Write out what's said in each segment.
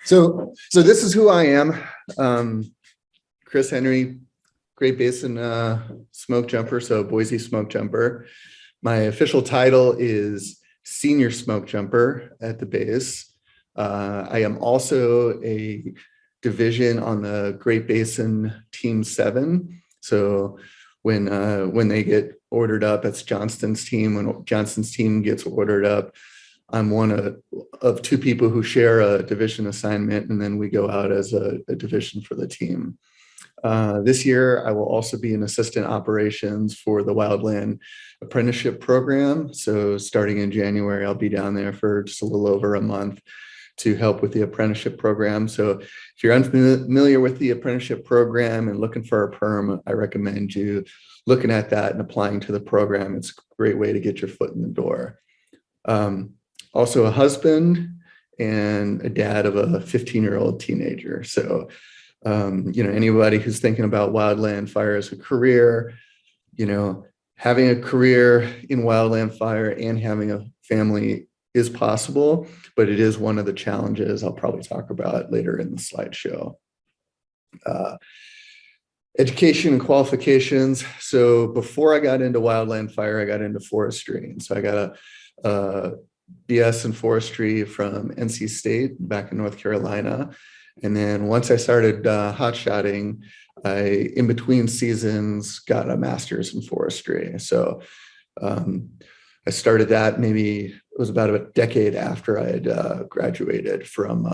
So this is who I am. Chris Henry, Great Basin Smokejumper, so Boise Smokejumper. My official title is Senior Smokejumper at the base. I am also a division on the Great Basin Team 7. So when they get ordered up, that's Johnston's team. When Johnston's team gets ordered up, I'm one of two people who share a division assignment, and then we go out as a division for the team. This year, I will also be an assistant operations for the Wildland Apprenticeship Program. So starting in January, I'll be down there for just a little over a month to help with the apprenticeship program. So if you're unfamiliar with the apprenticeship program and looking for a perm, I recommend you looking at that and applying to the program. It's a great way to get your foot in the door. Also a husband and a dad of a 15-year-old teenager. So, anybody who's thinking about wildland fire as a career, having a career in wildland fire and having a family is possible, but it is one of the challenges I'll probably talk about later in the slideshow. Education and qualifications. So before I got into wildland fire, I got into forestry. And so I got a BS in forestry from NC State back in North Carolina. And then once I started hot shotting, I, in between seasons, got a master's in forestry. So I started that maybe, it was about a decade after I had graduated from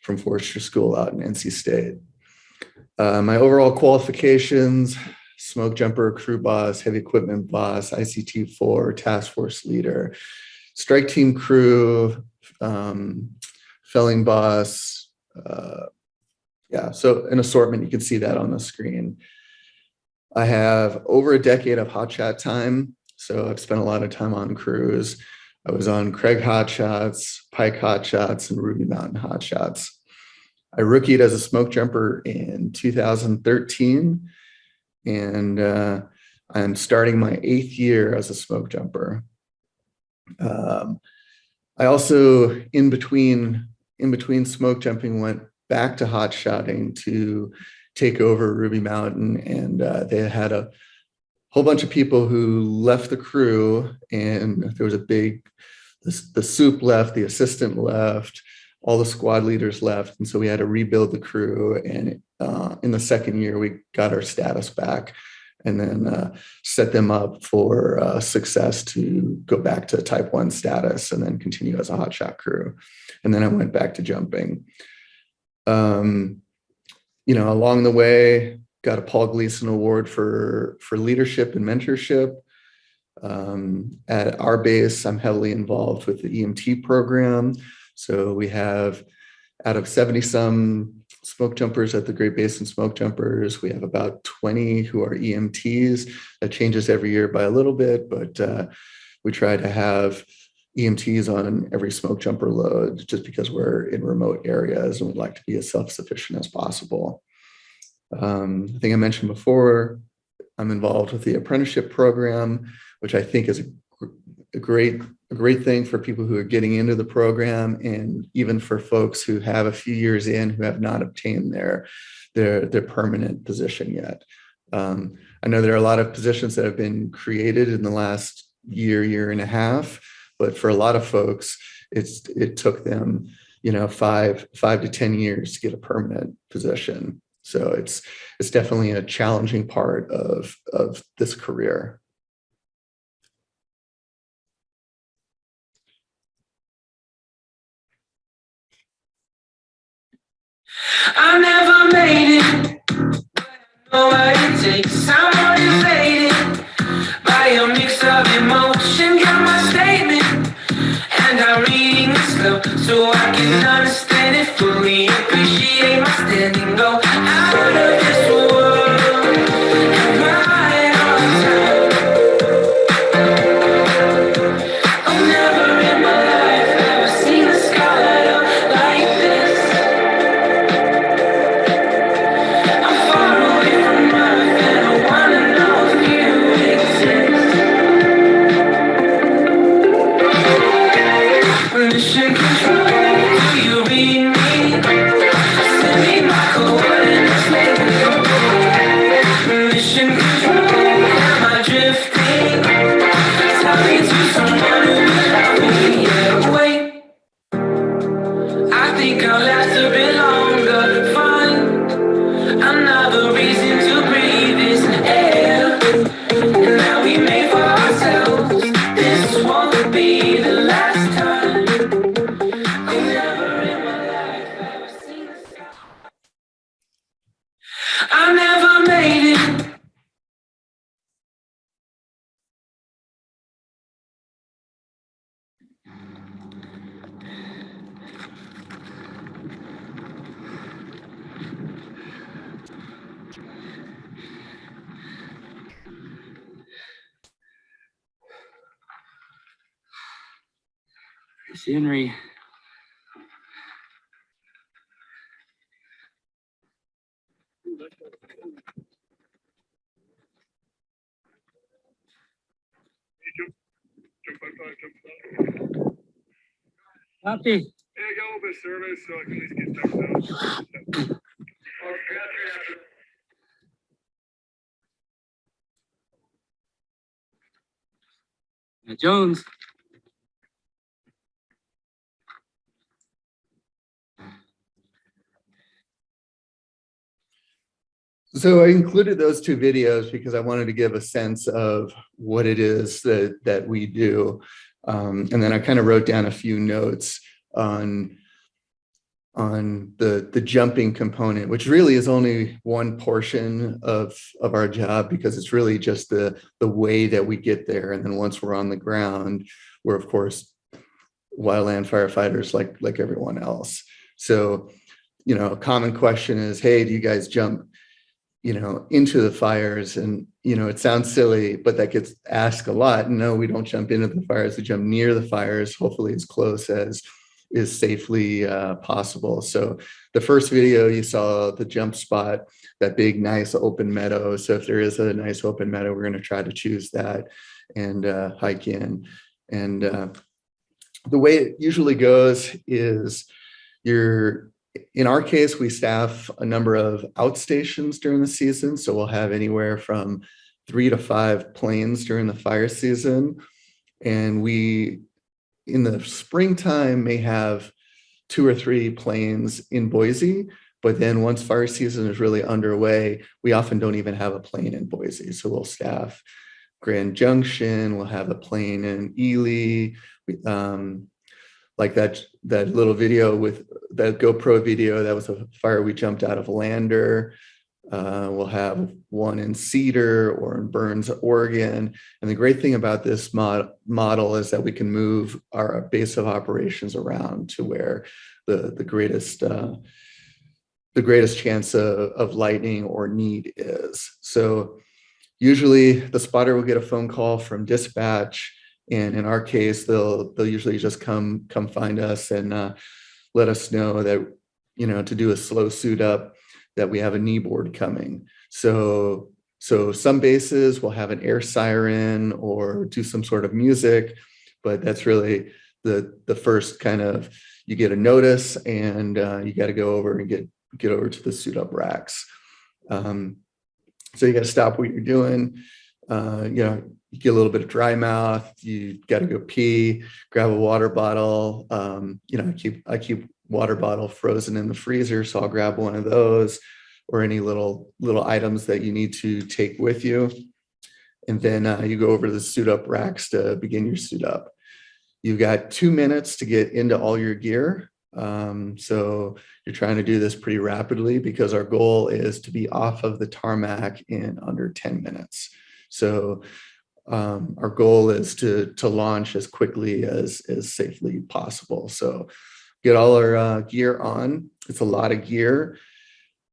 forestry school out in NC State. My overall qualifications: smoke jumper, crew boss, heavy equipment boss, ICT-4, task force leader, strike team crew, felling boss. So an assortment, you can see that on the screen. I have over a decade of hotshot time. So I've spent a lot of time on crews. I was on Craig Hotshots, Pike Hotshots, and Ruby Mountain Hotshots. I rookied as a smoke jumper in 2013, and I'm starting my 8th year as a smoke jumper. I also, in between smoke jumping, went back to hot shotting to take over Ruby Mountain, and they had a whole bunch of people who left the crew, and there was the soup left, the assistant left, all the squad leaders left, and so we had to rebuild the crew. And in the 2nd year, we got our status back, and then set them up for success to go back to type 1 status and then continue as a hotshot crew. And then I went back to jumping. Along the way, got a Paul Gleason Award for leadership and mentorship. At our base, I'm heavily involved with the EMT program. So we have, out of 70-some smoke jumpers at the Great Basin Smoke Jumpers, we have about 20 who are EMTs. That changes every year by a little bit, but we try to have EMTs on every smoke jumper load just because we're in remote areas and we'd like to be as self-sufficient as possible. I think I mentioned before, I'm involved with the apprenticeship program, which I think is a great thing for people who are getting into the program, and even for folks who have a few years in who have not obtained their permanent position yet. I know there are a lot of positions that have been created in the last year and a half, but for a lot of folks, it took them, 5 to 10 years to get a permanent position. So it's definitely a challenging part of this career. I never made it, but I know what it takes. I'm motivated by a mix of emotion. Got my statement, and I'm reading it slow so I can understand it fully. Appreciate my standing, go out of this world and ride on time. I've never in my life ever seen the sky light up like this. I'm far away from Earth and I wanna know if you exist. Mission control, do you read me? think I'll last a bit longer. Find another reason to breathe this air. And now we made for ourselves. This won't be the last time. I've never in my life ever seen the sky. I never made it. Henry. Copy. Yeah, I got a little bit of service, so I can at least get jumped out. Jones. So I included those two videos because I wanted to give a sense of what it is that we do. And then I kind of wrote down a few notes on the jumping component, which really is only one portion of our job, because it's really just the way that we get there. And then once we're on the ground, we're of course wildland firefighters like everyone else. So, a common question is, hey, do you guys jump into the fires? And, it sounds silly, but that gets asked a lot. No, we don't jump into the fires. We jump near the fires, hopefully as close as is safely possible. So the first video you saw, the jump spot, that big, nice open meadow. So if there is a nice open meadow, we're going to try to choose that and hike in. And the way it usually goes is in our case, we staff a number of outstations during the season. So we'll have anywhere from 3 to 5 planes during the fire season. And we, in the springtime, may have 2 or 3 planes in Boise. But then once fire season is really underway, we often don't even have a plane in Boise. So we'll staff Grand Junction, we'll have a plane in Ely, like that little video with that GoPro video, that was a fire we jumped out of Lander. We'll have one in Cedar or in Burns, Oregon. And the great thing about this model is that we can move our base of operations around to where the greatest chance of lightning or need is. So usually the spotter will get a phone call from dispatch. And in our case, they'll usually just come find us and let us know that, to do a slow suit up, that we have a knee board coming. So some bases will have an air siren or do some sort of music, but that's really the first kind of, you get a notice and you got to go over and get over to the suit up racks. So you got to stop what you're doing. You get a little bit of dry mouth, you got to go pee, grab a water bottle. I keep water bottle frozen in the freezer, so I'll grab one of those, or any little items that you need to take with you. And then you go over to the suit up racks to begin your suit up. You've got 2 minutes to get into all your gear. So you're trying to do this pretty rapidly, because our goal is to be off of the tarmac in under 10 minutes. So our goal is to launch as quickly as safely possible. So get all our gear on. It's a lot of gear.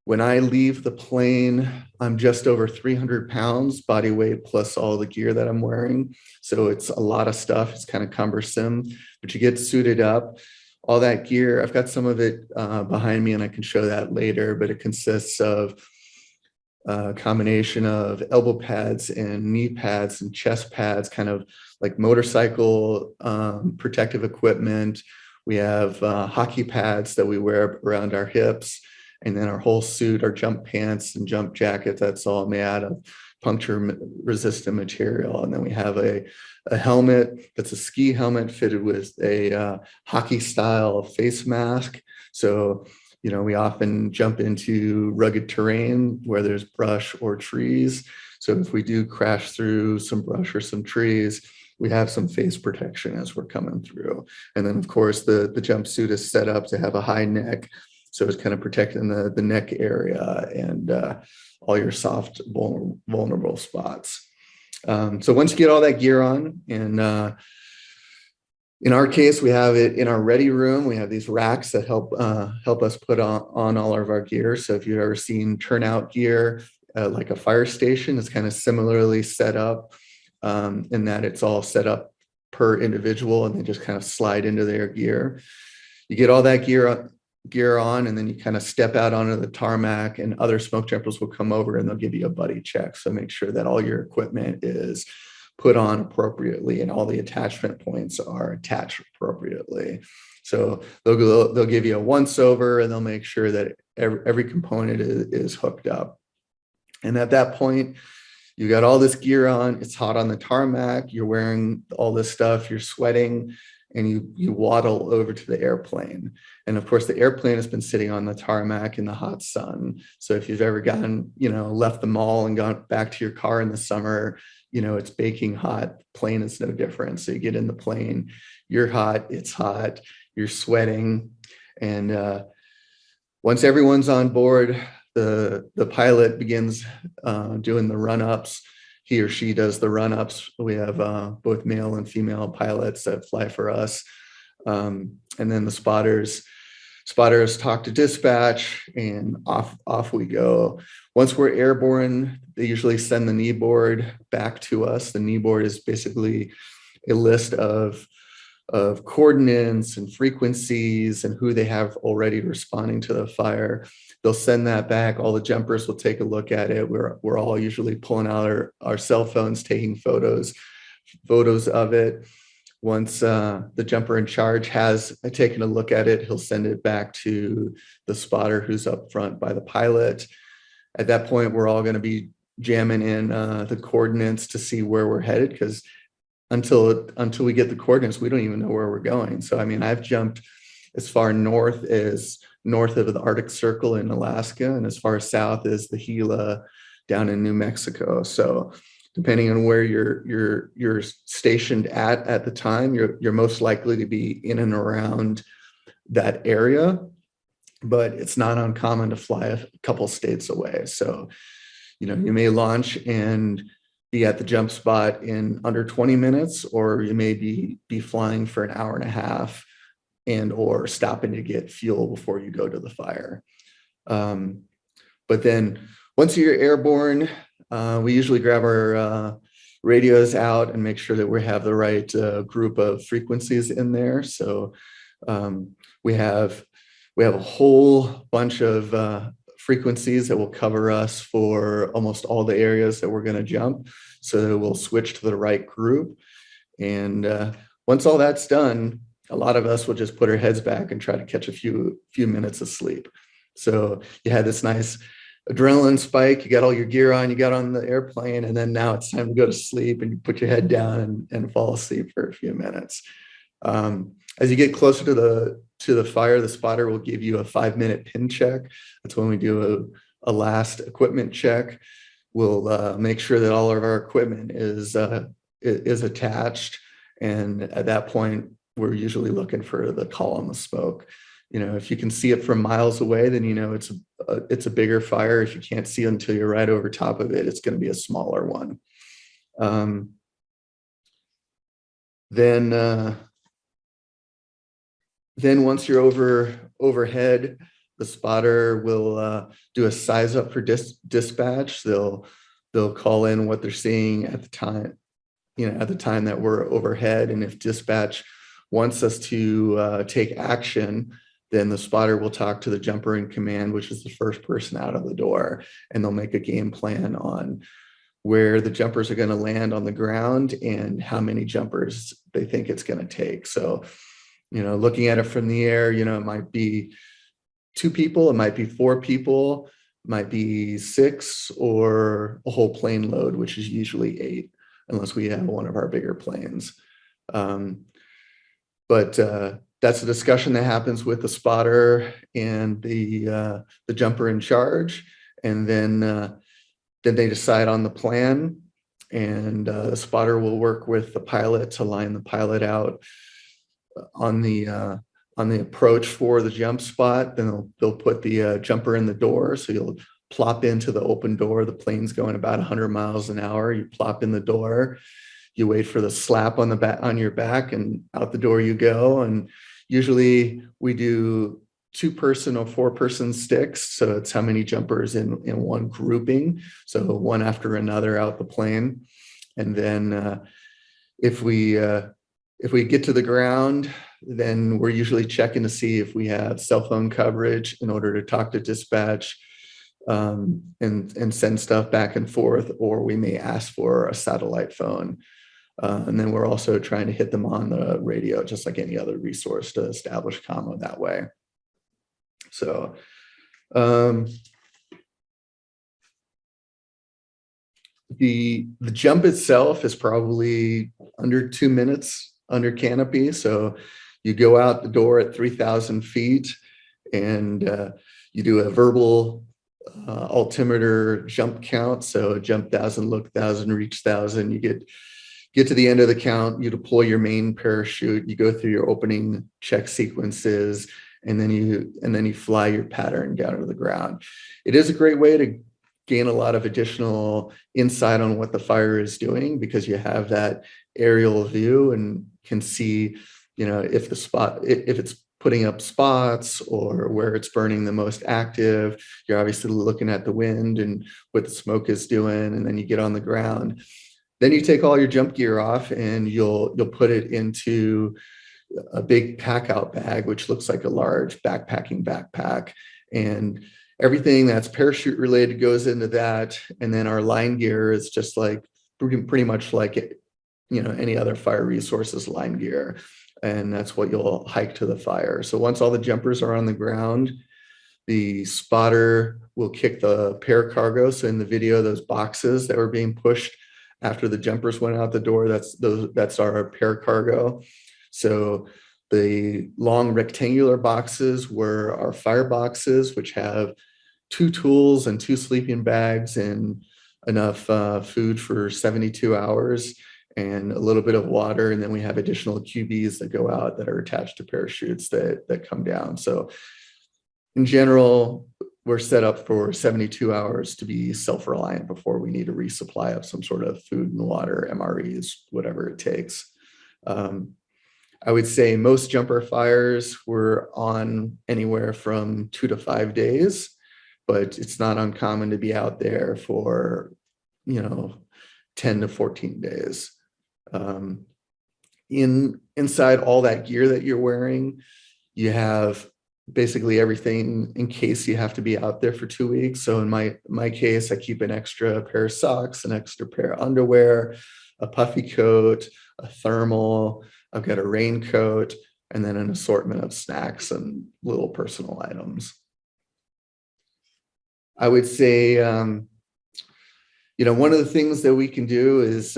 When I leave the plane, I'm just over 300 pounds body weight plus all the gear that I'm wearing. So it's a lot of stuff. It's kind of cumbersome, but you get suited up. All that gear, I've got some of it behind me and I can show that later, but it consists of a combination of elbow pads and knee pads and chest pads, kind of like motorcycle protective equipment. We have hockey pads that we wear around our hips, and then our whole suit, our jump pants and jump jacket, that's all made out of puncture resistant material. And then we have a helmet that's a ski helmet fitted with a hockey style face mask. So, we often jump into rugged terrain where there's brush or trees. So if we do crash through some brush or some trees, we have some face protection as we're coming through. And then of course the jumpsuit is set up to have a high neck. So it's kind of protecting the neck area and all your soft vulnerable spots. So once you get all that gear on, and in our case, we have it in our ready room. We have these racks that help us put on all of our gear. So if you've ever seen turnout gear, like a fire station, it's kind of similarly set up in that it's all set up per individual, and they just kind of slide into their gear. You get all that gear on, and then you kind of step out onto the tarmac, and other smoke jumpers will come over and they'll give you a buddy check. So make sure that all your equipment is put on appropriately and all the attachment points are attached appropriately. So they'll give you a once over, and they'll make sure that every component is hooked up. And at that point, you got all this gear on, it's hot on the tarmac, you're wearing all this stuff, you're sweating, and you waddle over to the airplane. And of course, the airplane has been sitting on the tarmac in the hot sun. So if you've ever left the mall and gone back to your car in the summer, it's baking hot. Plane is no different. So you get in the plane, you're hot, it's hot, you're sweating. And once everyone's on board, the pilot begins doing the run-ups. He or she does the run-ups. We have both male and female pilots that fly for us. And then the spotters talk to dispatch, and off we go. Once we're airborne, they usually send the knee board back to us. The knee board is basically a list of coordinates and frequencies and who they have already responding to the fire. They'll send that back. All the jumpers will take a look at it. We're all usually pulling out our cell phones, taking photos of it. Once the jumper in charge has taken a look at it, he'll send it back to the spotter who's up front by the pilot. At that point, we're all going to be jamming in the coordinates to see where we're headed, because until we get the coordinates, we don't even know where we're going. So, I mean, I've jumped as far north of the Arctic Circle in Alaska, and as far south as the Gila down in New Mexico. So depending on where you're stationed at the time, you're most likely to be in and around that area, but it's not uncommon to fly a couple states away. So, you may launch and be at the jump spot in under 20 minutes, or you may be flying for an hour and a half and or stopping to get fuel before you go to the fire. But then once you're airborne, we usually grab our radios out and make sure that we have the right group of frequencies in there. So we have a whole bunch of frequencies that will cover us for almost all the areas that we're going to jump. So we'll switch to the right group. And once all that's done, a lot of us will just put our heads back and try to catch a few minutes of sleep. So you had this nice adrenaline spike, you got all your gear on, you got on the airplane, and then now it's time to go to sleep, and you put your head down and fall asleep for a few minutes. As you get closer to the fire, the spotter will give you a 5-minute pin check. That's when we do a last equipment check. We'll make sure that all of our equipment is attached, and at that point, we're usually looking for the column of smoke. If you can see it from miles away, then it's a bigger fire. If you can't see it until you're right over top of it, it's going to be a smaller one. Then once you're overhead, the spotter will do a size up for dispatch. They'll call in what they're seeing at the time, that we're overhead. And if dispatch wants us to take action, then the spotter will talk to the jumper in command, which is the first person out of the door, and they'll make a game plan on where the jumpers are going to land on the ground and how many jumpers they think it's going to take. So, looking at it from the air, it might be 2 people, it might be 4 people, it might be 6, or a whole plane load, which is usually 8, unless we have one of our bigger planes. But that's a discussion that happens with the spotter and the jumper in charge, and then they decide on the plan, and the spotter will work with the pilot to line the pilot out on the approach for the jump spot. Then they'll put the jumper in the door, so you'll plop into the open door. The plane's going about 100 miles an hour. You plop in the door, you wait for the slap on the back on your back, and out the door you go. And usually we do 2-person or 4-person sticks, so it's how many jumpers in one grouping, so one after another out the plane. And then if we get to the ground, then we're usually checking to see if we have cell phone coverage in order to talk to dispatch, and send stuff back and forth, or we may ask for a satellite phone. And then we're also trying to hit them on the radio, just like any other resource, to establish commo that way. So the jump itself is probably under 2 minutes under canopy. So you go out the door at 3,000 feet, and you do a verbal altimeter jump count. So jump 1,000, look 1,000, reach 1,000. You get to the end of the count, you deploy your main parachute, you go through your opening check sequences, and then you fly your pattern down to the ground. It is a great way to gain a lot of additional insight on what the fire is doing, because you have that aerial view and can see, if it's putting up spots or where it's burning the most active. You're obviously looking at the wind and what the smoke is doing, and then you get on the ground. Then you take all your jump gear off, and you'll put it into a big pack out bag, which looks like a large backpacking backpack, and everything that's parachute related goes into that. And then our line gear is just like pretty much like any other fire resources line gear, and that's what you'll hike to the fire. So once all the jumpers are on the ground, the spotter will kick the paracargo. So in the video, those boxes that were being pushed after the jumpers went out the door, that's our paracargo. So the long rectangular boxes were our fire boxes, which have 2 tools and 2 sleeping bags and enough food for 72 hours and a little bit of water. And then we have additional QBs that go out that are attached to parachutes that come down. So in general, we're set up for 72 hours to be self-reliant before we need a resupply of some sort of food and water, MREs, whatever it takes. I would say most jumper fires were on anywhere from 2 to 5 days, but it's not uncommon to be out there for, 10 to 14 days. Inside all that gear that you're wearing, you have basically everything in case you have to be out there for 2 weeks. So in my case, I keep an extra pair of socks, an extra pair of underwear, a puffy coat, a thermal. I've got a raincoat, and then an assortment of snacks and little personal items. I would say, one of the things that we can do is,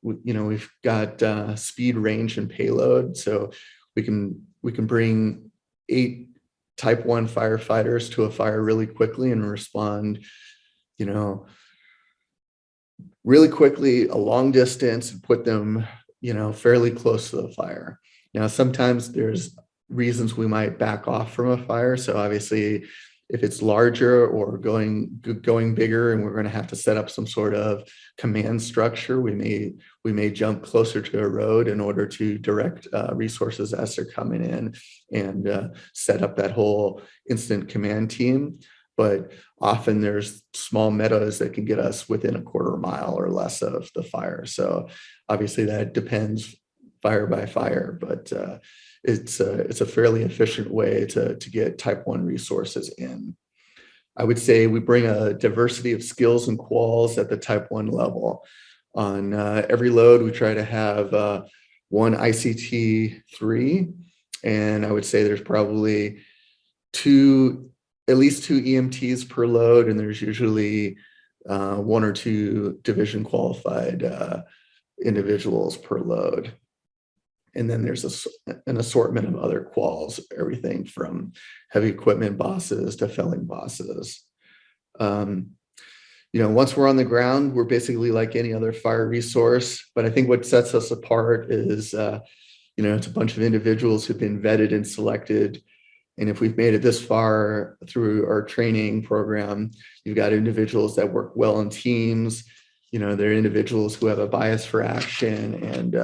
we've got speed, range, and payload. So we can bring 8 Type 1 firefighters to a fire really quickly and respond, really quickly, a long distance, and put them, fairly close to the fire. Now, sometimes there's reasons we might back off from a fire. So obviously, if it's larger or going bigger, and we're going to have to set up some sort of command structure, we may jump closer to a road in order to direct resources as they're coming in, and set up that whole incident command team. But often there's small meadows that can get us within a quarter mile or less of the fire. So obviously that depends fire by fire, but it's a fairly efficient way to get Type 1 resources in. I would say we bring a diversity of skills and quals at the Type 1 level. On every load, we try to have 1 ICT 3, and I would say there's probably at least 2 EMTs per load, and there's usually 1 or 2 division qualified individuals per load. And then there's an assortment of other quals, everything from heavy equipment bosses to felling bosses. Once we're on the ground, we're basically like any other fire resource. But I think what sets us apart is, it's a bunch of individuals who've been vetted and selected. And if we've made it this far through our training program, you've got individuals that work well in teams. They're individuals who have a bias for action and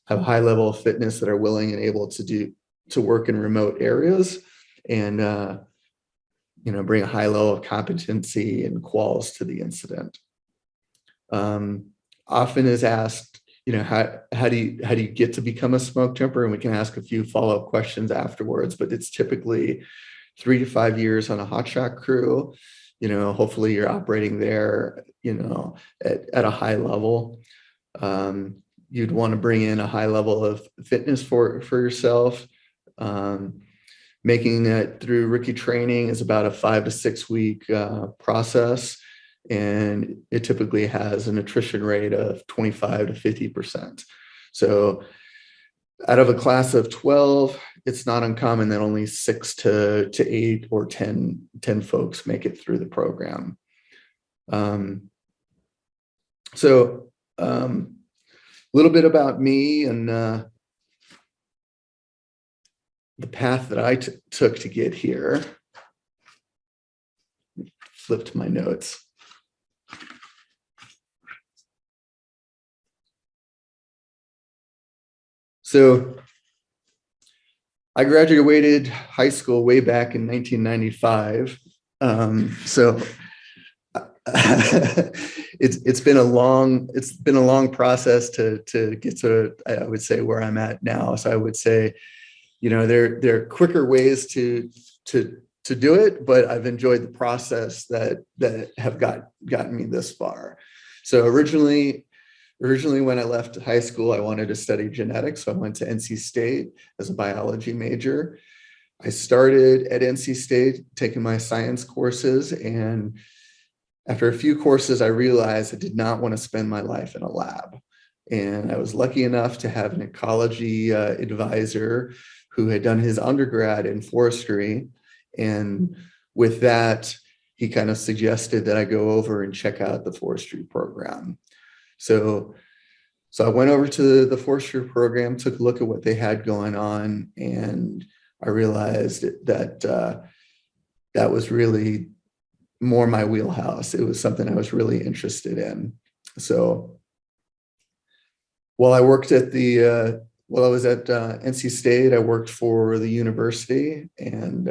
have a high level of fitness that are willing and able to work in remote areas and bring a high level of competency and quals to the incident. Often is asked, how do you get to become a smoke jumper? And we can ask a few follow-up questions afterwards, but it's typically 3 to 5 years on a hotshot crew. Hopefully you're operating there, at a high level. You'd want to bring in a high level of fitness for yourself. Making it through rookie training is about a 5 to 6 week process. And it typically has an attrition rate of 25 to 50%. So out of a class of 12, it's not uncommon that only 6 to 8 or 10 folks make it through the program. So a little bit about me and the path that I took to get here. Flipped my notes. So I graduated high school way back in 1995. So it's been a long process to get to, I would say, where I'm at now. So I would say, there are quicker ways to do it, but I've enjoyed the process that have gotten me this far. So originally when I left high school, I wanted to study genetics. So I went to NC State as a biology major. I started at NC State taking my science courses. And after a few courses, I realized I did not want to spend my life in a lab. And I was lucky enough to have an ecology advisor who had done his undergrad in forestry. And with that, he kind of suggested that I go over and check out the forestry program. So I went over to the forestry program, took a look at what they had going on, and I realized that that was really more my wheelhouse. It was something I was really interested in. So while I worked at while I was at NC State, I worked for the university and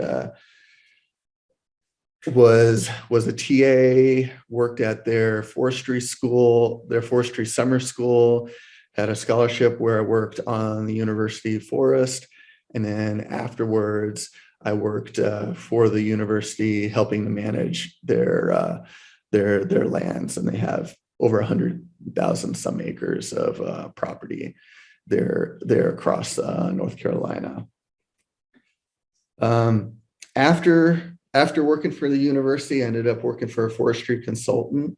was a TA, worked at their forestry school, their forestry summer school, had a scholarship where I worked on the University Forest. And then afterwards, I worked for the university, helping to manage their lands. And they have over 100,000 some acres of property there across North Carolina. After working for the university, I ended up working for a forestry consultant.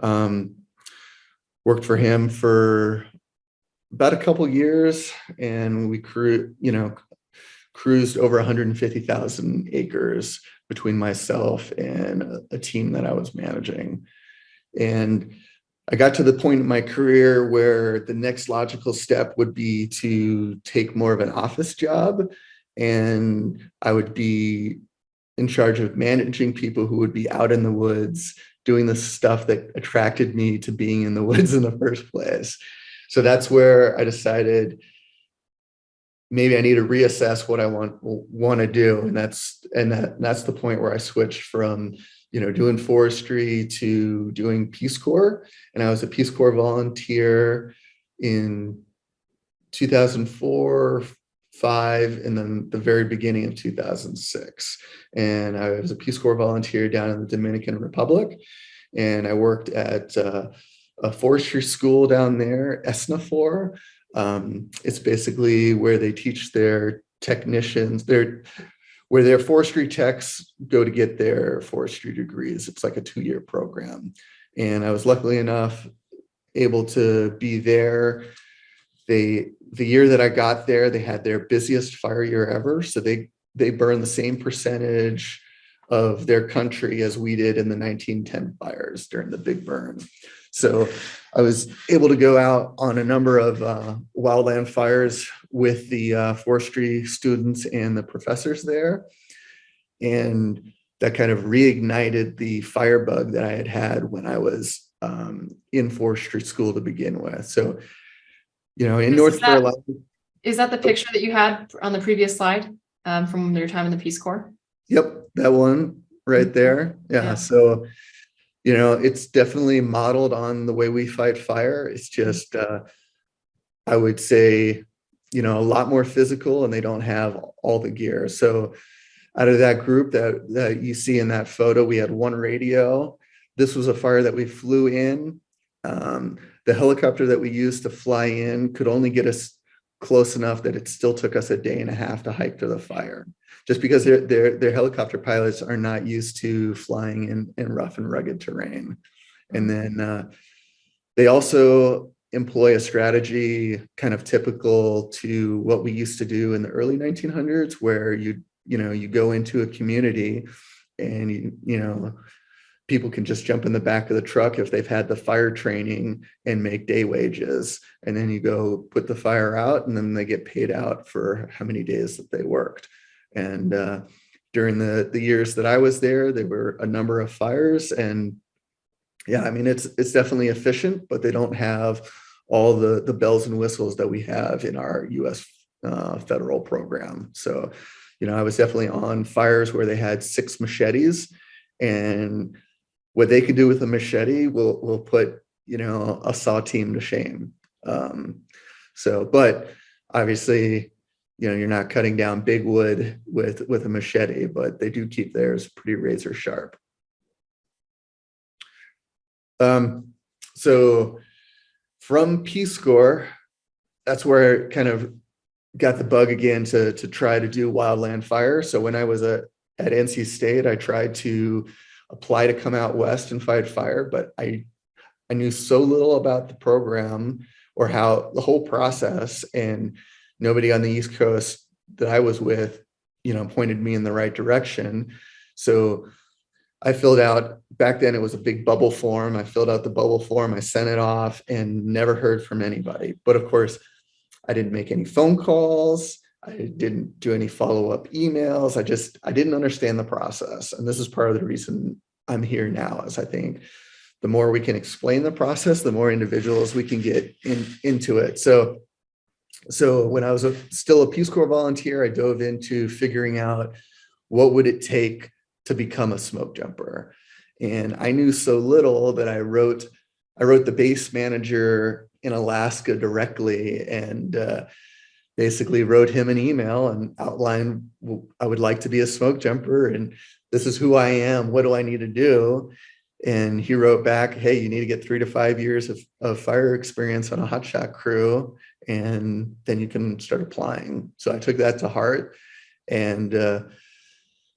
Worked for him for about a couple years, and we cruised over 150,000 acres between myself and a team that I was managing. And I got to the point in my career where the next logical step would be to take more of an office job, and I would be in charge of managing people who would be out in the woods doing the stuff that attracted me to being in the woods in the first place. So that's where I decided maybe I need to reassess what I want to do. And that's the point where I switched from, doing forestry to doing Peace Corps. And I was a Peace Corps volunteer in 2004, 2005, and then the very beginning of 2006. And I was a Peace Corps volunteer down in the Dominican Republic. And I worked at a forestry school down there, ESNAFOR. It's basically where they teach their technicians, where their forestry techs go to get their forestry degrees. It's like a 2-year program. And I was luckily enough able to be there. They the year that I got there, they had their busiest fire year ever. So they burned the same percentage of their country as we did in the 1910 fires during the Big Burn. So I was able to go out on a number of wildland fires with the forestry students and the professors there. And that kind of reignited the fire bug that I had had when I was in forestry school to begin with. So, you know, in North Carolina. Is that the picture that you had on the previous slide from your time in the Peace Corps? Yep, that one right there. Yeah. So, you know, it's definitely modeled on the way we fight fire. It's just, I would say, you know, a lot more physical, and they don't have all the gear. So out of that group that you see in that photo, we had one radio. This was a fire that we flew in. The helicopter that we used to fly in could only get us close enough that it still took us a day and a half to hike to the fire, just because their helicopter pilots are not used to flying in rough and rugged terrain. And then they also employ a strategy kind of typical to what we used to do in the early 1900s, where you go into a community and you know people can just jump in the back of the truck if they've had the fire training and make day wages, and then you go put the fire out, and then they get paid out for how many days that they worked. And during the years that I was there were a number of fires, and yeah, I mean it's definitely efficient, but they don't have all the bells and whistles that we have in our U.S. Federal program. So, you know, I was definitely on fires where they had 6 machetes, and what they could do with a machete will put, you know, a saw team to shame. But obviously, you know, you're not cutting down big wood with a machete, but they do keep theirs pretty razor sharp. So from Peace Corps, that's where I kind of got the bug again to try to do wildland fire. So when I was at NC State, I tried to apply to come out west and fight fire, but I knew so little about the program or how the whole process, and nobody on the East Coast that I was with, you know, pointed me in the right direction. So I filled out, back then it was a big bubble form. I filled out the bubble form, I sent it off, and never heard from anybody. But of course, I didn't make any phone calls. I didn't do any follow-up emails. I didn't understand the process. And this is part of the reason I'm here now, is I think the more we can explain the process, the more individuals we can get into it. So when I was still a Peace Corps volunteer, I dove into figuring out what would it take to become a smoke jumper. And I knew so little that I wrote the base manager in Alaska directly, and basically wrote him an email and outlined, I would like to be a smoke jumper, and this is who I am. What do I need to do? And he wrote back, hey, you need to get 3 to 5 years of fire experience on a hotshot crew, and then you can start applying. So I took that to heart. And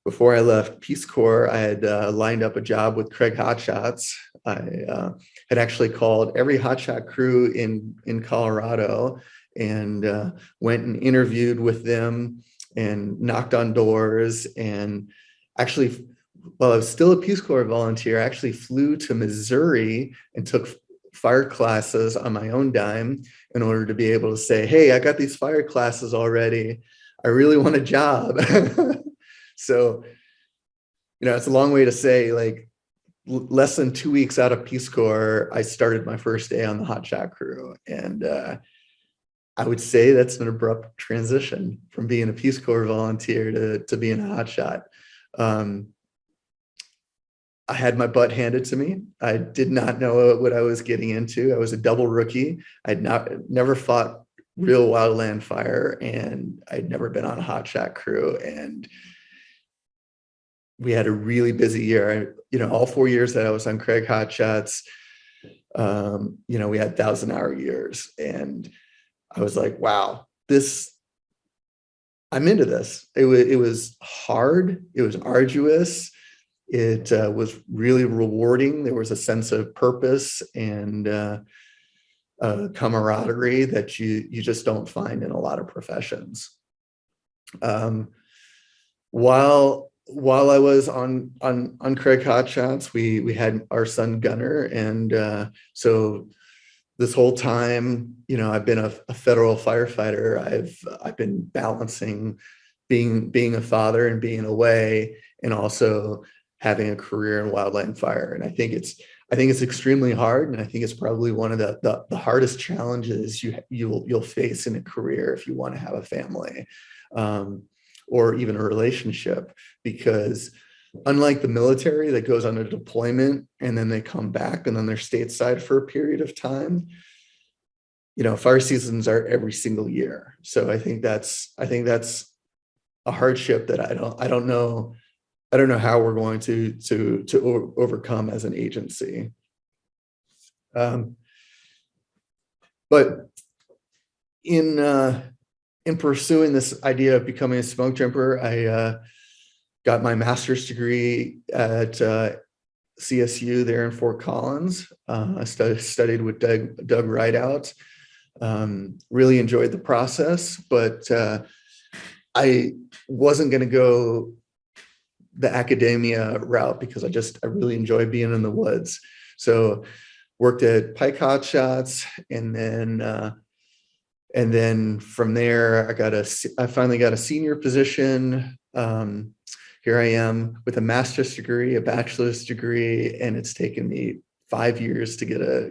before I left Peace Corps, I had lined up a job with Craig Hotshots. I had actually called every hotshot crew in Colorado and went and interviewed with them and knocked on doors. And actually, while I was still a Peace Corps volunteer, I actually flew to Missouri and took fire classes on my own dime in order to be able to say, hey, I got these fire classes already. I really want a job. So, you know, it's a long way to say, like, less than 2 weeks out of Peace Corps, I started my first day on the hotshot crew. And I would say that's an abrupt transition from being a Peace Corps volunteer to being a hotshot. I had my butt handed to me. I did not know what I was getting into. I was a double rookie. I'd never fought real wildland fire, and I'd never been on a hotshot crew. And we had a really busy year. All 4 years that I was on Craig Hotshots, we had 1,000-hour years. And I was like, wow, I'm into this. It was hard. It was arduous. It was really rewarding. There was a sense of purpose. And camaraderie that you just don't find in a lot of professions. While I was on Craig Hotshots, we had our son Gunner, and so this whole time, I've been a federal firefighter. I've been balancing being a father and being away, and also having a career in wildland fire. And I think it's extremely hard, and I think it's probably one of the hardest challenges you'll face in a career if you want to have a family, or even a relationship, because unlike the military that goes on a deployment and then they come back and then they're stateside for a period of time, fire seasons are every single year. So I think that's a hardship that I don't know how we're going to overcome as an agency. But in pursuing this idea of becoming a smoke jumper, I got my master's degree at CSU there in Fort Collins. I studied with Doug Rideout. Really enjoyed the process, but I wasn't going to go the academia route because I really enjoy being in the woods. So worked at Pike Hotshots, and then from there I finally got a senior position. Here I am with a master's degree, a bachelor's degree, and it's taken me 5 years to get a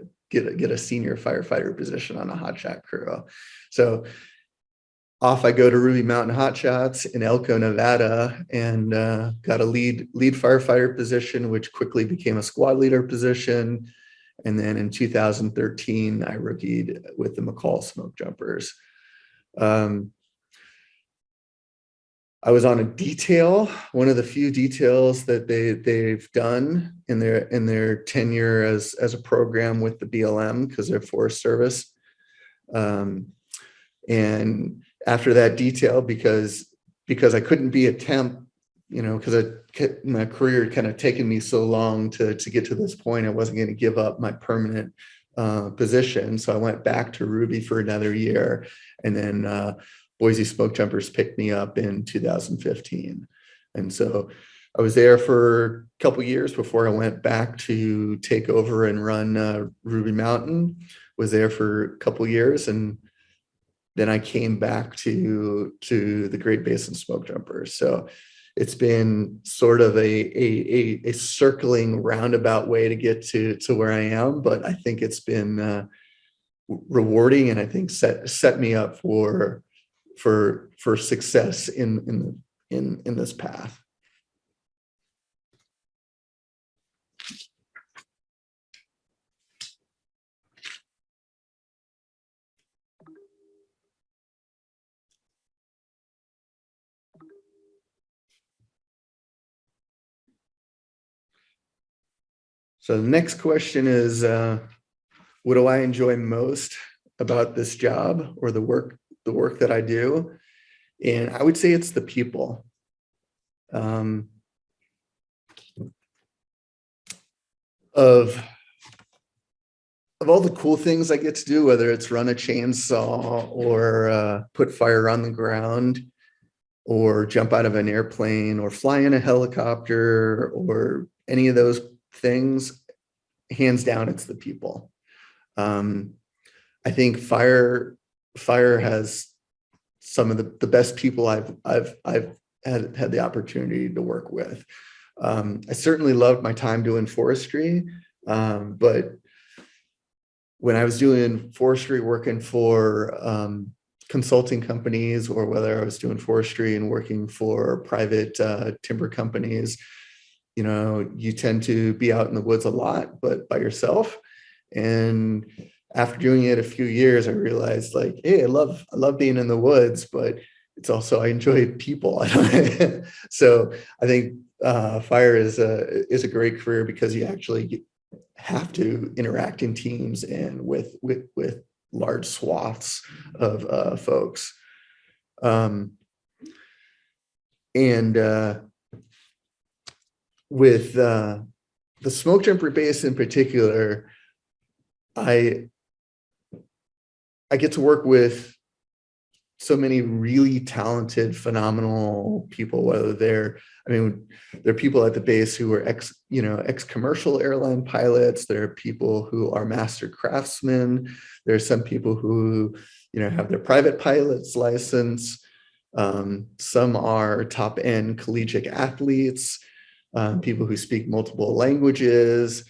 senior firefighter position on a hotshot crew. So off I go to Ruby Mountain Hotshots in Elko, Nevada, and got a lead firefighter position, which quickly became a squad leader position. And then in 2013, I rookied with the McCall Smokejumpers. I was on a detail, one of the few details that they've done in their tenure as a program with the BLM, because they're Forest Service. And after that detail, because I couldn't be a temp, because my career had kind of taken me so long to get to this point, I wasn't going to give up my permanent position. So I went back to Ruby for another year, and then Boise Smokejumpers picked me up in 2015. And so I was there for a couple of years before I went back to take over and run Ruby Mountain. Was there for a couple of years, and then I came back to the Great Basin Smokejumpers. So it's been sort of a circling roundabout way to get to where I am, but I think it's been rewarding, and I think set me up for success in this path. So the next question is, what do I enjoy most about this job or the work that I do? And I would say it's the people. Of all the cool things I get to do, whether it's run a chainsaw or put fire on the ground, or jump out of an airplane, or fly in a helicopter, or any of those things, hands down, it's the people. I think fire has some of the best people I've had the opportunity to work with. I certainly loved my time doing forestry, but when I was doing forestry, working for consulting companies, or whether I was doing forestry and working for private timber companies, you tend to be out in the woods a lot, but by yourself. And after doing it a few years, I realized, like, hey, I love being in the woods, but it's also, I enjoy people. So I think fire is a great career because you actually have to interact in teams and with large swaths of folks. With the smoke jumper base in particular, I I get to work with so many really talented, phenomenal people, whether they're, I mean, there are people at the base who are ex-commercial airline pilots. There are people who are master craftsmen. There are some people who, have their private pilot's license. Some are top-end collegiate athletes, people who speak multiple languages,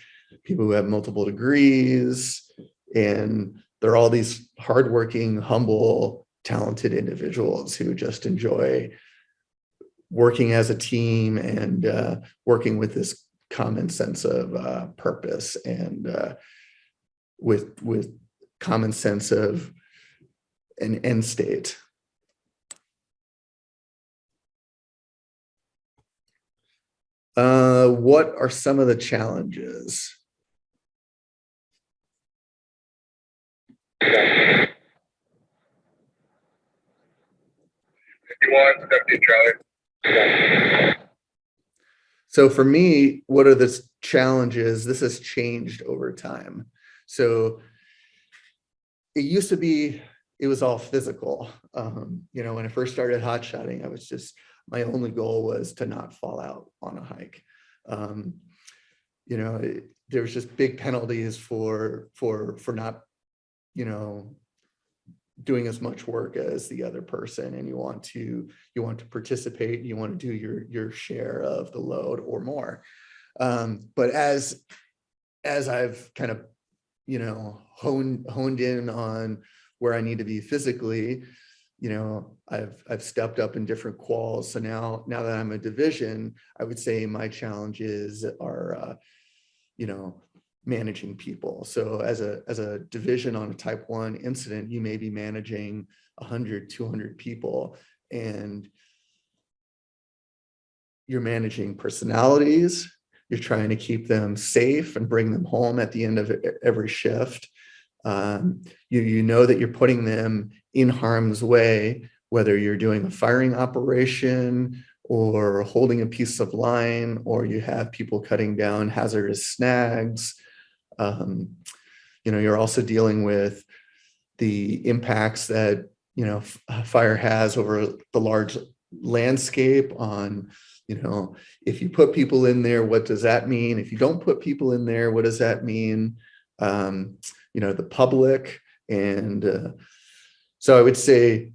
people who have multiple degrees, and they're all these hardworking, humble, talented individuals who just enjoy working as a team and working with this common sense of purpose and with common sense of an end state. What are some of the challenges? You want Deputy Charlie? So for me, what are the challenges? This has changed over time. So it used to be, it was all physical. When I first started hot shotting, I was just, my only goal was to not fall out on a hike. There was just big penalties for not, doing as much work as the other person, and you want to participate, you want to do your share of the load or more. But as I've kind of honed in on where I need to be physically, I've stepped up in different quals. So now that I'm a division, I would say my challenges are managing people. So as a division on a type 1 incident, you may be managing 100, 200 people, and you're managing personalities. You're trying to keep them safe and bring them home at the end of every shift. You know that you're putting them in harm's way, whether you're doing a firing operation or holding a piece of line, or you have people cutting down hazardous snags. You're also dealing with the impacts that, fire has over the large landscape on, if you put people in there, what does that mean? If you don't put people in there, what does that mean? The public. And so I would say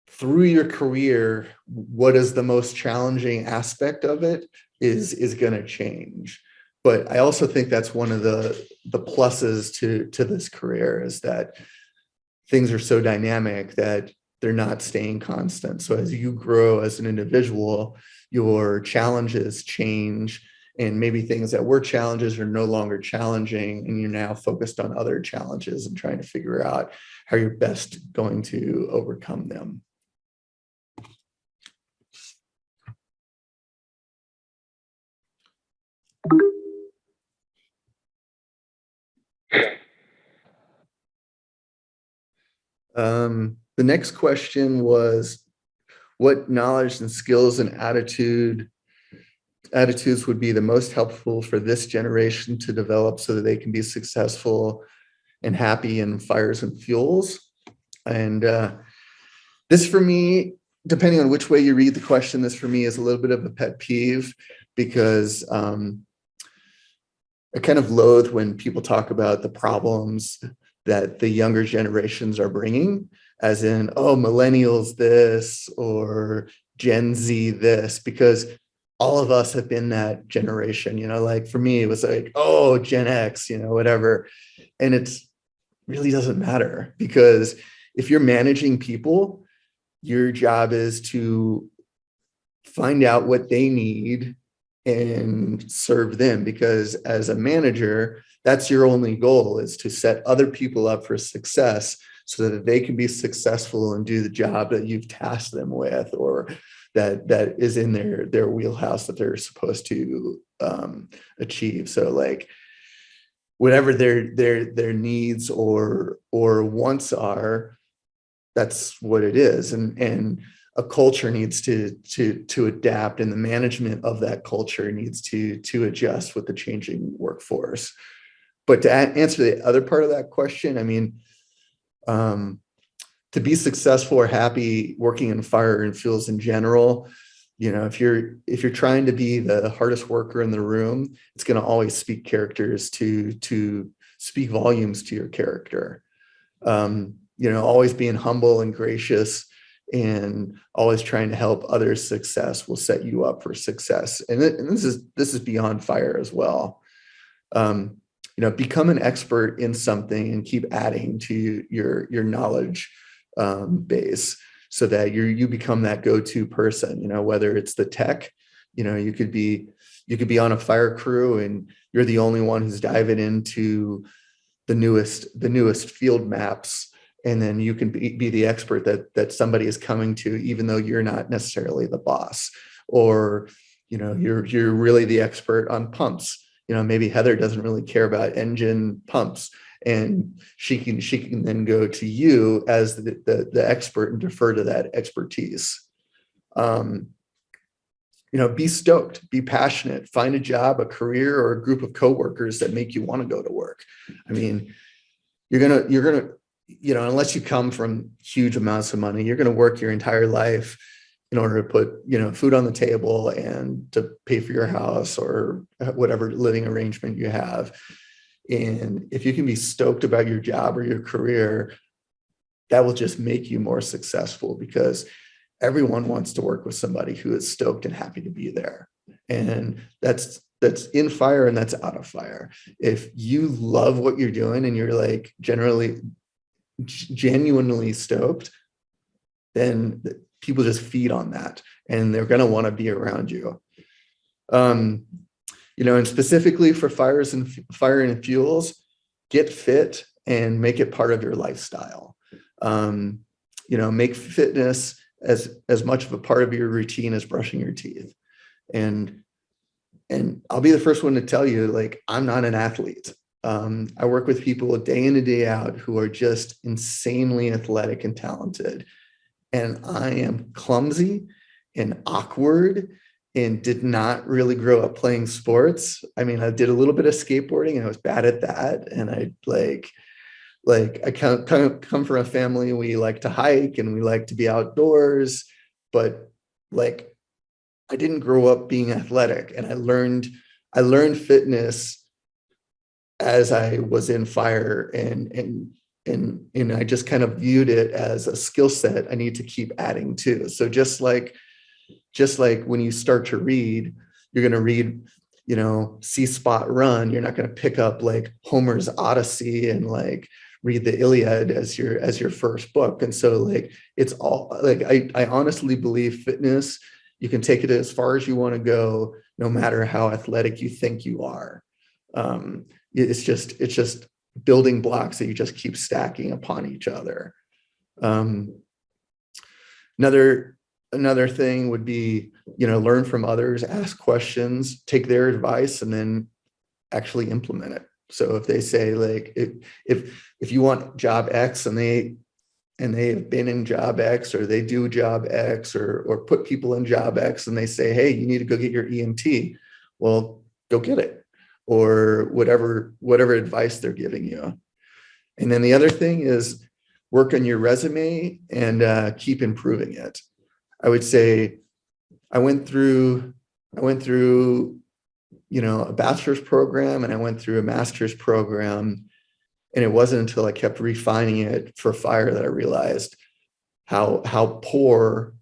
through your career, what is the most challenging aspect of it is going to change. But I also think that's one of the pluses to this career, is that things are so dynamic that they're not staying constant. So as you grow as an individual, your challenges change, and maybe things that were challenges are no longer challenging, and you're now focused on other challenges and trying to figure out how you're best going to overcome them. The next question was, what knowledge and skills and attitudes would be the most helpful for this generation to develop so that they can be successful and happy in fires and fuels? And this for me, depending on which way you read the question, this for me is a little bit of a pet peeve, because I kind of loathe when people talk about the problems that the younger generations are bringing, as in, oh, millennials this or Gen Z this, because all of us have been that generation, like for me, it was like, oh, Gen X, whatever. And it's really doesn't matter, because if you're managing people, your job is to find out what they need and serve them, because as a manager, that's your only goal, is to set other people up for success so that they can be successful and do the job that you've tasked them with, or that is in their wheelhouse that they're supposed to achieve. So like whatever their needs or wants are, that's what it is. And a culture needs to adapt, and the management of that culture needs to adjust with the changing workforce. But to answer the other part of that question, I mean, To be successful or happy working in fire and fuels in general, if you're trying to be the hardest worker in the room, it's going to always speak characters to speak volumes to your character. Always being humble and gracious and always trying to help others' success will set you up for success. And this is beyond fire as well. Become an expert in something and keep adding to your knowledge base so that you become that go-to person, whether it's the tech, you could be on a fire crew and you're the only one who's diving into the newest field maps. And then you can be the expert that somebody is coming to, even though you're not necessarily the boss, or, you're really the expert on pumps. Maybe Heather doesn't really care about engine pumps, and she can then go to you as the expert and defer to that expertise. Be stoked, be passionate, find a job, a career, or a group of coworkers that make you want to go to work. I mean, you're gonna, unless you come from huge amounts of money, you're gonna work your entire life in order to put, food on the table and to pay for your house or whatever living arrangement you have. And if you can be stoked about your job or your career, that will just make you more successful, because everyone wants to work with somebody who is stoked and happy to be there. And that's in fire and that's out of fire. If you love what you're doing and you're like genuinely stoked, then people just feed on that and they're going to want to be around you. And specifically for fire and fuels, get fit and make it part of your lifestyle. Make fitness as much of a part of your routine as brushing your teeth. And I'll be the first one to tell you, like, I'm not an athlete. I work with people day in and day out who are just insanely athletic and talented. And I am clumsy and awkward and did not really grow up playing sports. I mean, I did a little bit of skateboarding and I was bad at that. And I I come from a family, we like to hike and we like to be outdoors, but I didn't grow up being athletic. And I learned fitness as I was in fire, and I just kind of viewed it as a skill set I need to keep adding to. So just like when you start to read, you're going to read, See Spot Run. You're not going to pick up like Homer's Odyssey and read the Iliad as your first book. And so it's all I honestly believe fitness, you can take it as far as you want to go, no matter how athletic you think you are. It's just building blocks that you just keep stacking upon each other. Another thing would be, learn from others, ask questions, take their advice, and then actually implement it. So if they say if you want job X and they have been in job X, or they do job X, or put people in job X, and they say, hey, you need to go get your EMT. Well, go get it, or whatever advice they're giving you. And then the other thing is work on your resume and keep improving it. I would say I went through a bachelor's program and I went through a master's program, and it wasn't until I kept refining it for fire that I realized how poor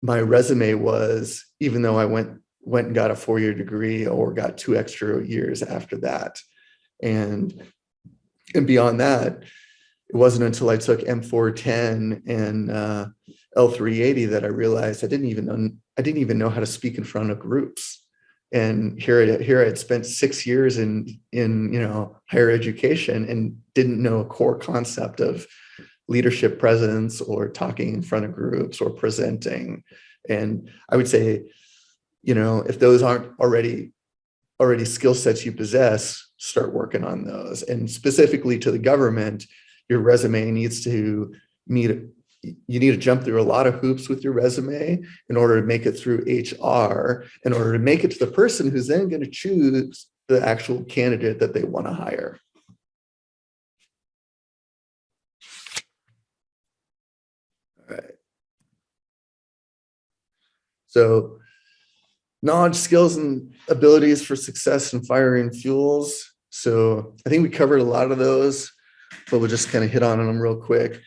my resume was, even though I went and got a 4-year degree or got 2 extra years after that. And beyond that, it wasn't until I took M410 and L380 that I realized I didn't even know how to speak in front of groups. And here I had spent 6 years in higher education and didn't know a core concept of leadership presence or talking in front of groups or presenting. And I would say, if those aren't already skill sets you possess, start working on those. And specifically to the government, your resume needs to you need to jump through a lot of hoops with your resume in order to make it through HR, in order to make it to the person who's then going to choose the actual candidate that they want to hire. So knowledge, skills, and abilities for success in fire and fuels. So I think we covered a lot of those, but we'll just kind of hit on them real quick.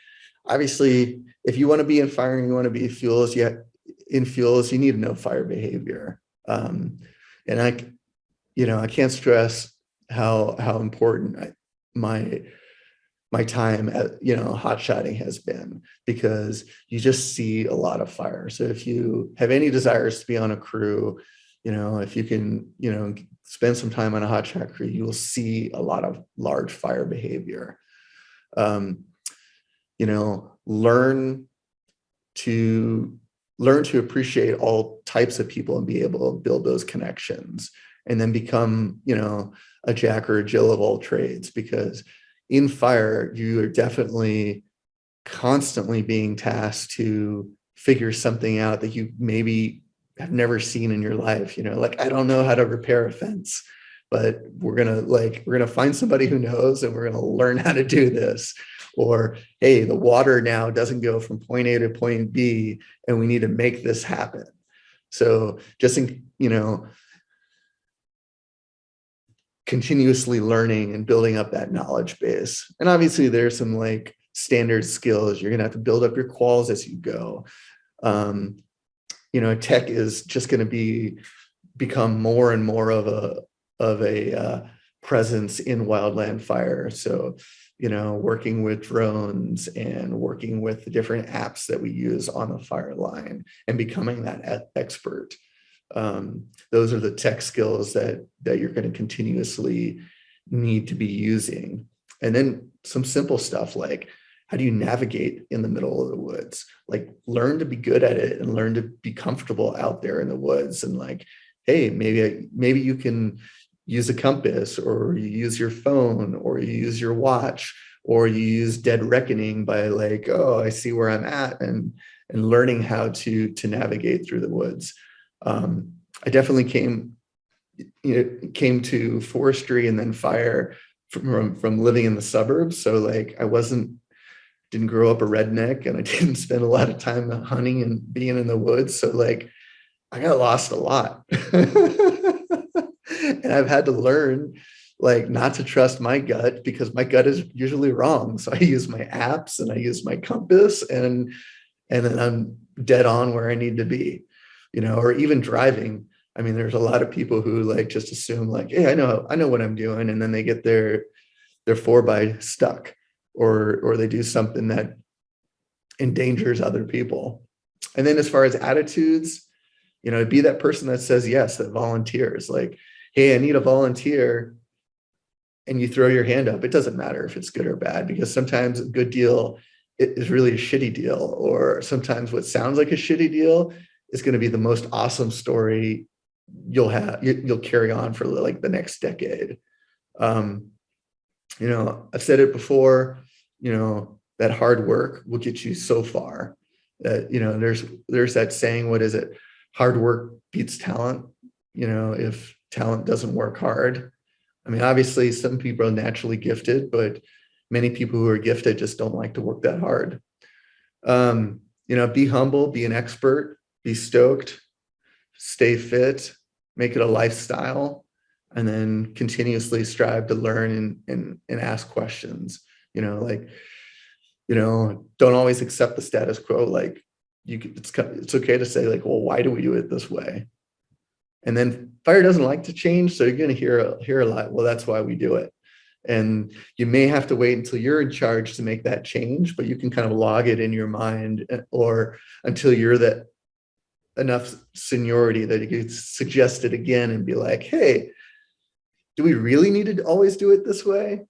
Obviously, if you want to be in fire and you want to be fuels, in fuels, you need to know fire behavior. And I can't stress how important my time at hot shotting has been, because you just see a lot of fire. So if you have any desires to be on a crew, if you can spend some time on a hot shot crew, you will see a lot of large fire behavior. Learn to appreciate all types of people and be able to build those connections, and then become a Jack or a Jill of all trades, because in fire, you are definitely constantly being tasked to figure something out that you maybe have never seen in your life. Like, I don't know how to repair a fence, but we're gonna find somebody who knows, and we're gonna learn how to do this. Or, hey, the water now doesn't go from point A to point B, and we need to make this happen. So just continuously learning and building up that knowledge base. And obviously there's some like standard skills. You're going to have to build up your quals as you go. Tech is just going to become more and more of a presence in wildland fire. So, working with drones and working with the different apps that we use on the fire line and becoming that expert. Those are the tech skills that you're going to continuously need to be using. And then some simple stuff like, how do you navigate in the middle of the woods? Like, learn to be good at it and learn to be comfortable out there in the woods. And like, hey, maybe you can use a compass, or you use your phone, or you use your watch, or you use dead reckoning by like, oh, I see where I'm at, and learning how to navigate through the woods. I definitely came to forestry and then fire from living in the suburbs. So like, didn't grow up a redneck, and I didn't spend a lot of time hunting and being in the woods. So like, I got lost a lot. And I've had to learn like not to trust my gut, because my gut is usually wrong. So I use my apps and I use my compass, and then I'm dead on where I need to be, or even driving. I mean, there's a lot of people who like just assume like, hey, I know what I'm doing. And then they get their 4x stuck, or they do something that endangers other people. And then as far as attitudes, be that person that says yes, that volunteers. Like, hey, I need a volunteer. And you throw your hand up. It doesn't matter if it's good or bad, because sometimes a good deal is really a shitty deal. Or sometimes what sounds like a shitty deal is going to be the most awesome story you'll carry on for like the next decade. I've said it before, that hard work will get you so far. That, there's that saying, what is it? Hard work beats talent. If talent doesn't work hard. I mean, obviously some people are naturally gifted, but many people who are gifted just don't like to work that hard. Be humble, be an expert, be stoked, stay fit, make it a lifestyle, and then continuously strive to learn and ask questions. Don't always accept the status quo. Like, it's okay to say like, well, why do we do it this way? And then fire doesn't like to change, so you're going to hear a lot. Well, that's why we do it. And you may have to wait until you're in charge to make that change, but you can kind of log it in your mind, or until you're that enough seniority that you can suggest it again and be like, hey, do we really need to always do it this way?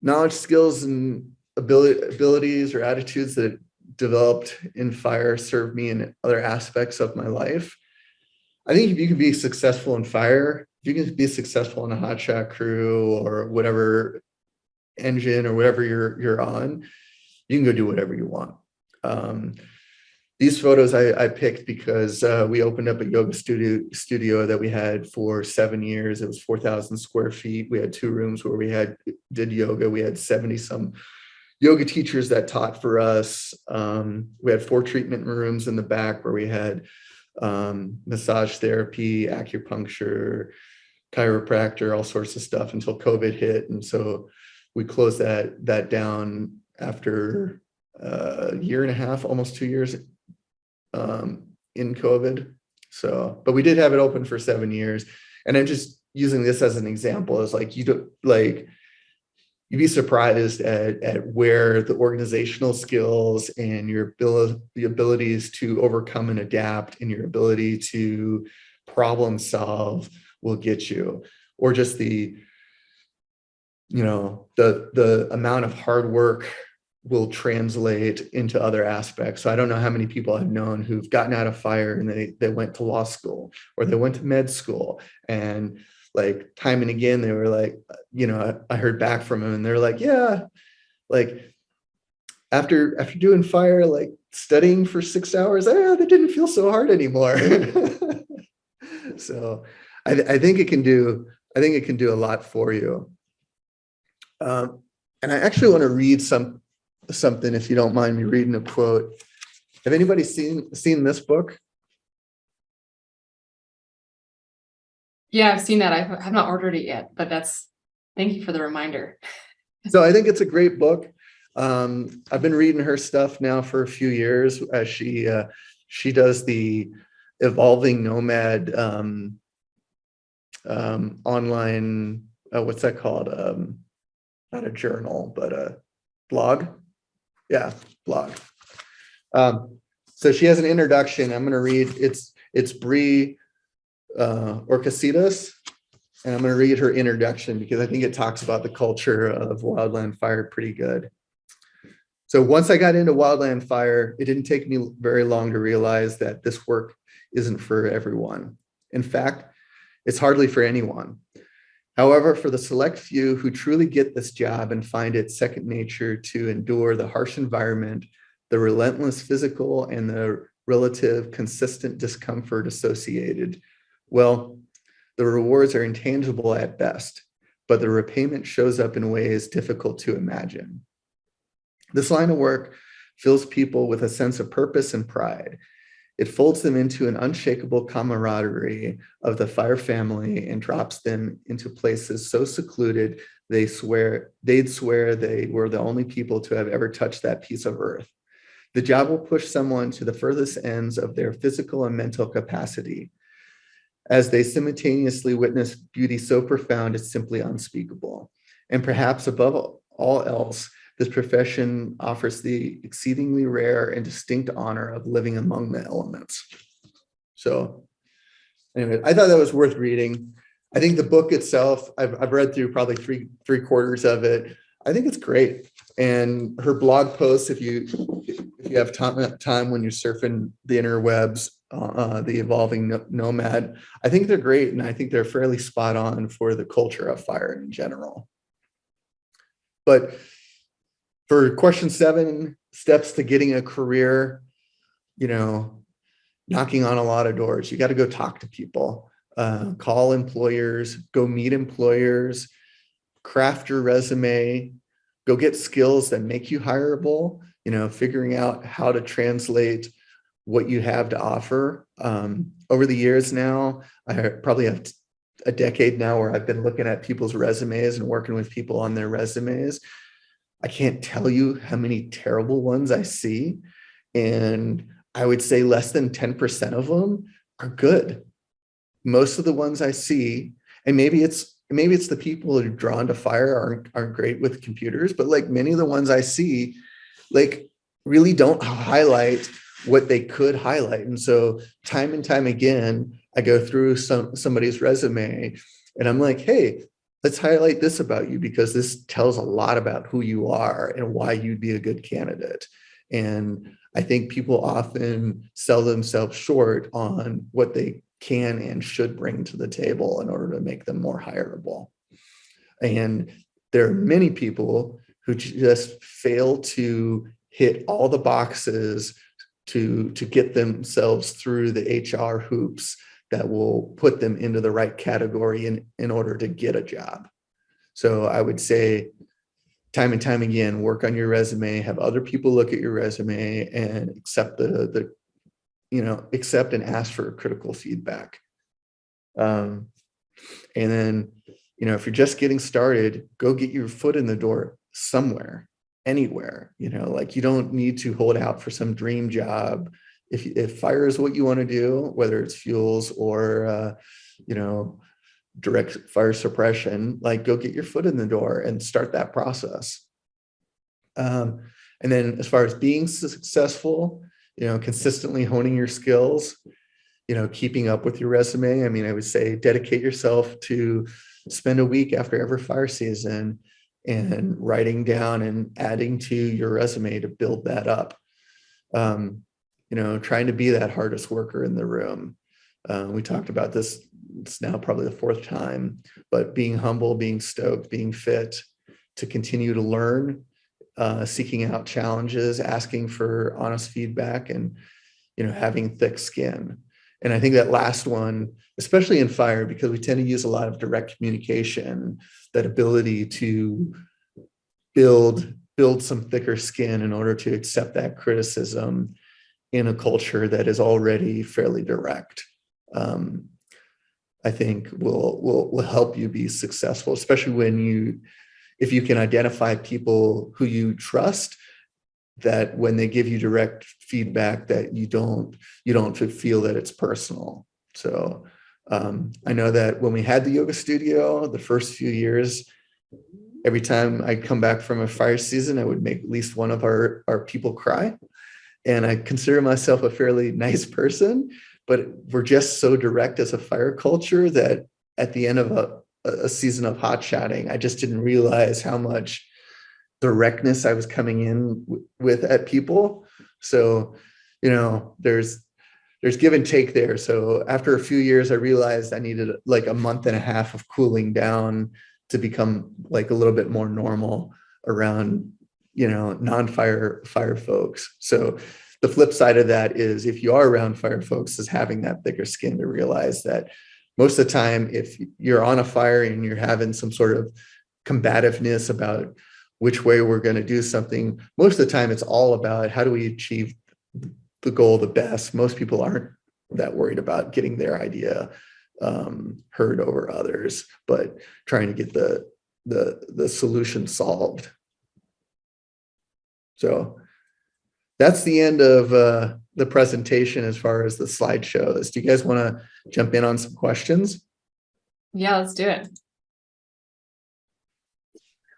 Knowledge, skills, and abilities or attitudes that developed in fire serve me in other aspects of my life. I think if you can be successful in fire, if you can be successful in a hotshot crew or whatever engine or whatever you're on, you can go do whatever you want. These photos I picked because we opened up a yoga studio that we had for 7 years. It was 4,000 square feet. We had 2 rooms where we did yoga. We had 70 some yoga teachers that taught for us. We had 4 treatment rooms in the back where we had massage therapy, acupuncture, chiropractor, all sorts of stuff until COVID hit. And so we closed that down after a year and a half, almost 2 years in COVID. So, but we did have it open for 7 years. And I'm just using this as an example. Is like, you'd be surprised at where the organizational skills and the abilities to overcome and adapt and your ability to problem solve will get you, or just the amount of hard work will translate into other aspects. So I don't know how many people I've known who've gotten out of fire and they went to law school or they went to med school, and like time and again, they were like, I heard back from them and they're like, yeah, like after doing fire, like studying for 6 hours, that didn't feel so hard anymore. So I think it can do a lot for you. And I actually want to read something, if you don't mind me reading a quote. Have anybody seen this book? Yeah, I've seen that. I have not ordered it yet, but thank you for the reminder. So I think it's a great book. I've been reading her stuff now for a few years as she does the Evolving Nomad online, what's that called? Not a journal, but a blog. Yeah, blog. So she has an introduction. I'm going to read. It's Bree Orcasitas, and I'm going to read her introduction because I think it talks about the culture of wildland fire pretty good. So once I got into wildland fire, it didn't take me very long to realize that this work isn't for everyone. In fact, it's hardly for anyone. However, for the select few who truly get this job and find it second nature to endure the harsh environment, the relentless physical and the relative consistent discomfort associated, well, the rewards are intangible at best, but the repayment shows up in ways difficult to imagine. This line of work fills people with a sense of purpose and pride. It folds them into an unshakable camaraderie of the fire family and drops them into places so secluded they'd swear they were the only people to have ever touched that piece of earth. The job will push someone to the furthest ends of their physical and mental capacity, as they simultaneously witness beauty so profound it's simply unspeakable. And perhaps above all else, this profession offers the exceedingly rare and distinct honor of living among the elements. So anyway, I thought that was worth reading. I think the book itself, I've read through probably three quarters of it. I think it's great. And her blog posts, if you have time when you're surfing the interwebs, the Evolving Nomad, I think they're great. And I think they're fairly spot on for the culture of fire in general. But for question 7, steps to getting a career, knocking on a lot of doors. You got to go talk to people, call employers, go meet employers, craft your resume, go get skills that make you hireable, figuring out how to translate what you have to offer. Over the years now, I probably have a decade now where I've been looking at people's resumes and working with people on their resumes. I can't tell you how many terrible ones I see. And I would say less than 10% of them are good. Most of the ones I see, and maybe it's the people who are drawn to fire aren't great with computers, but like many of the ones I see, like really don't highlight what they could highlight. And so time and time again, I go through somebody's resume and I'm like, hey, let's highlight this about you because this tells a lot about who you are and why you'd be a good candidate. And I think people often sell themselves short on what they can and should bring to the table in order to make them more hireable. And there are many people who just fail to hit all the boxes to get themselves through the HR hoops that will put them into the right category in order to get a job. So I would say time and time again, work on your resume, have other people look at your resume and accept accept and ask for critical feedback. And then, if you're just getting started, go get your foot in the door somewhere, anywhere. Like, you don't need to hold out for some dream job. If fire is what you want to do, whether it's fuels or, direct fire suppression, like, go get your foot in the door and start that process. And then as far as being successful, consistently honing your skills, keeping up with your resume. I mean, I would say dedicate yourself to spend a week after every fire season and writing down and adding to your resume to build that up. Trying to be that hardest worker in the room. We talked about this, it's now probably the fourth time, but being humble, being stoked, being fit to continue to learn, seeking out challenges, asking for honest feedback, and, having thick skin. And I think that last one, especially in fire, because we tend to use a lot of direct communication, that ability to build some thicker skin in order to accept that criticism in a culture that is already fairly direct, I think will help you be successful, especially if you can identify people who you trust, that when they give you direct feedback, that you don't feel that it's personal. So I know that when we had the yoga studio, the first few years, every time I come back from a fire season, I would make at least one of our people cry. And I consider myself a fairly nice person, but we're just so direct as a fire culture that at the end of a season of hot shotting, I just didn't realize how much directness I was coming in with at people. So, there's give and take there. So after a few years, I realized I needed like a month and a half of cooling down to become like a little bit more normal around, non-fire folks. So the flip side of that is, if you are around fire folks, is having that thicker skin to realize that most of the time, if you're on a fire and you're having some sort of combativeness about which way we're going to do something, most of the time it's all about how do we achieve the goal the best. Most people aren't that worried about getting their idea heard over others, but trying to get the solution solved. So that's the end of the presentation as far as the slideshows. Do you guys want to jump in on some questions? Yeah, let's do it.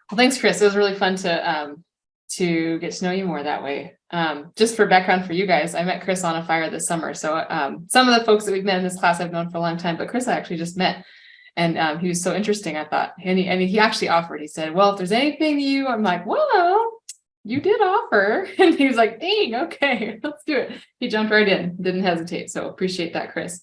Well, thanks, Chris. It was really fun to get to know you more that way. Just for background for you guys, I met Chris on a fire this summer. So some of the folks that we've met in this class I've known for a long time, but Chris I actually just met. And he was so interesting, I thought. And he actually offered. He said, well, if there's anything you, I'm like, well, you did offer. And he was like, dang, okay, let's do it. He jumped right in, didn't hesitate. So appreciate that, Chris.